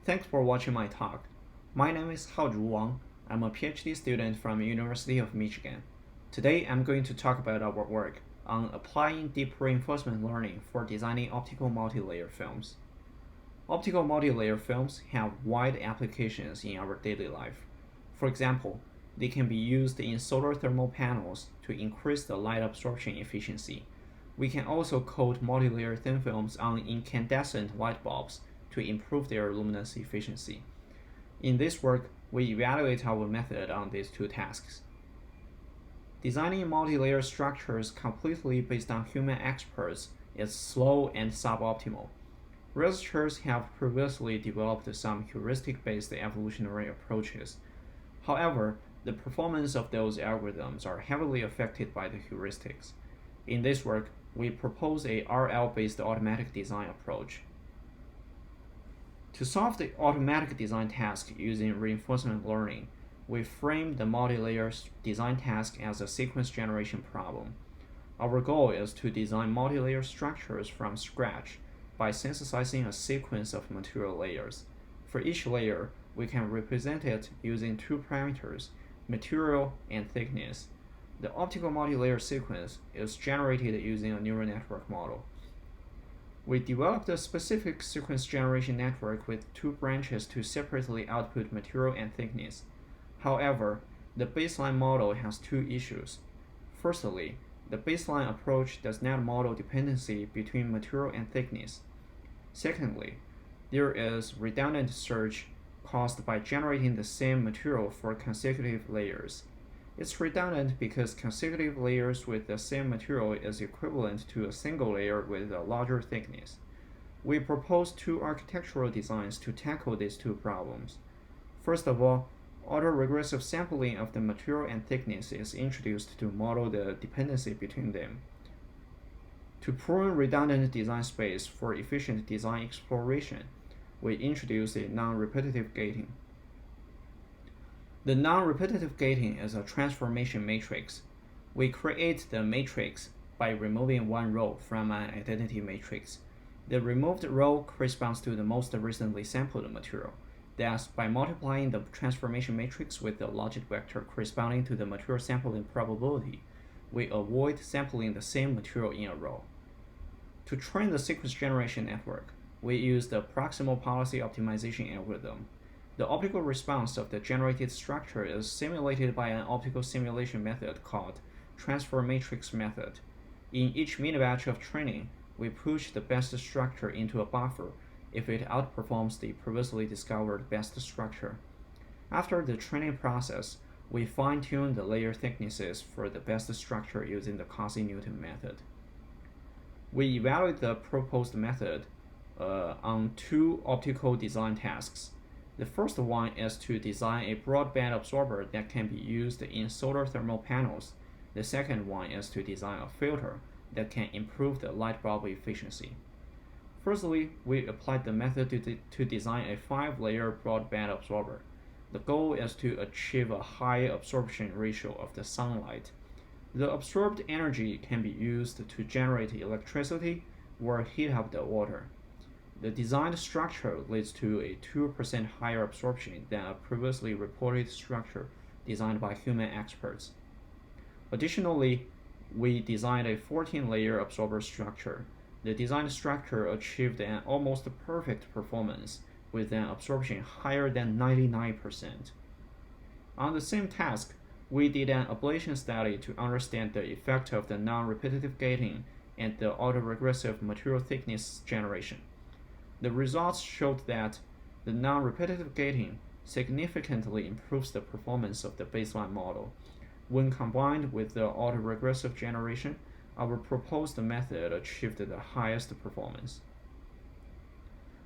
Thanks for watching my talk. My name is Haozhu Wang. I'm a PhD student from the University of Michigan. Today I'm going to talk about our work on applying deep reinforcement learning for designing optical multilayer films. Optical multilayer films have wide applications in our daily life. For example, they can be used in solar thermal panels to increase the light absorption efficiency. We can also coat multilayer thin films on incandescent light bulbs to improve their luminance efficiency. In this work, we evaluate our method on these two tasks. Designing multilayer structures completely based on human experts is slow and suboptimal. Researchers have previously developed some heuristic-based evolutionary approaches. However, the performance of those algorithms are heavily affected by the heuristics. In this work, we propose a RL-based automatic design approach. To solve the automatic design task using reinforcement learning, we frame the multilayer design task as a sequence generation problem. Our goal is to design multilayer structures from scratch by synthesizing a sequence of material layers. For each layer, we can represent it using two parameters, material and thickness. The optical multilayer sequence is generated using a neural network model. We developed a specific sequence generation network with two branches to separately output material and thickness. However, the baseline model has two issues. Firstly, the baseline approach does not model dependency between material and thickness. Secondly, there is redundant search caused by generating the same material for consecutive layers. It's redundant because consecutive layers with the same material is equivalent to a single layer with a larger thickness. We propose two architectural designs to tackle these two problems. First of all, autoregressive sampling of the material and thickness is introduced to model the dependency between them. To prune redundant design space for efficient design exploration, we introduce a non-repetitive gating. The non-repetitive gating is a transformation matrix. We create the matrix by removing one row from an identity matrix. The removed row corresponds to the most recently sampled material. Thus, by multiplying the transformation matrix with the logic vector corresponding to the material sampling probability, we avoid sampling the same material in a row. To train the sequence generation network, we use the proximal policy optimization algorithm. The optical response of the generated structure is simulated by an optical simulation method called transfer matrix method. In each mini-batch of training, we push the best structure into a buffer if it outperforms the previously discovered best structure. After the training process, we fine-tune the layer thicknesses for the best structure using the Cauchy-Newton method. We evaluate the proposed method on two optical design tasks. The first one is to design a broadband absorber that can be used in solar thermal panels. The second one is to design a filter that can improve the light bulb efficiency. Firstly, we applied the method to design a 5-layer broadband absorber. The goal is to achieve a high absorption ratio of the sunlight. The absorbed energy can be used to generate electricity or heat up the water. The designed structure leads to a 2% higher absorption than a previously reported structure designed by human experts. Additionally, we designed a 14-layer absorber structure. The designed structure achieved an almost perfect performance with an absorption higher than 99%. On the same task, we did an ablation study to understand the effect of the non-repetitive gating and the autoregressive material thickness generation. The results showed that the non-repetitive gating significantly improves the performance of the baseline model. When combined with the autoregressive generation, our proposed method achieved the highest performance.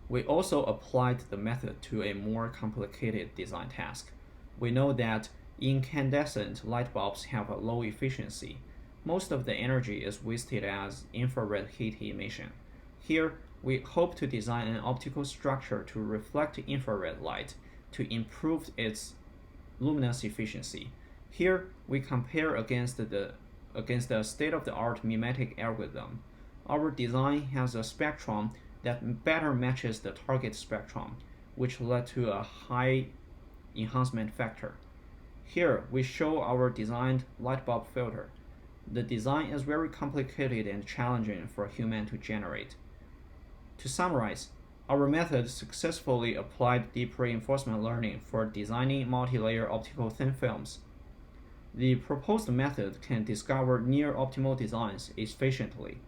We also applied the method to a more complicated design task. We know that incandescent light bulbs have a low efficiency. Most of the energy is wasted as infrared heat emission. Here, we hope to design an optical structure to reflect infrared light to improve its luminance efficiency. Here, we compare against the state-of-the-art mimetic algorithm. Our design has a spectrum that better matches the target spectrum. which led to a high enhancement factor. Here, we show our designed light bulb filter. The design is very complicated and challenging for a human to generate. To summarize, our method successfully applied deep reinforcement learning for designing multi-layer optical thin films. The proposed method can discover near-optimal designs efficiently.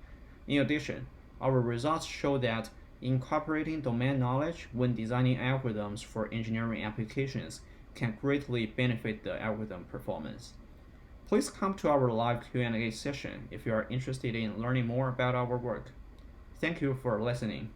In addition, our results show that incorporating domain knowledge when designing algorithms for engineering applications can greatly benefit the algorithm performance. Please come to our live Q&A session if you are interested in learning more about our work. Thank you for listening.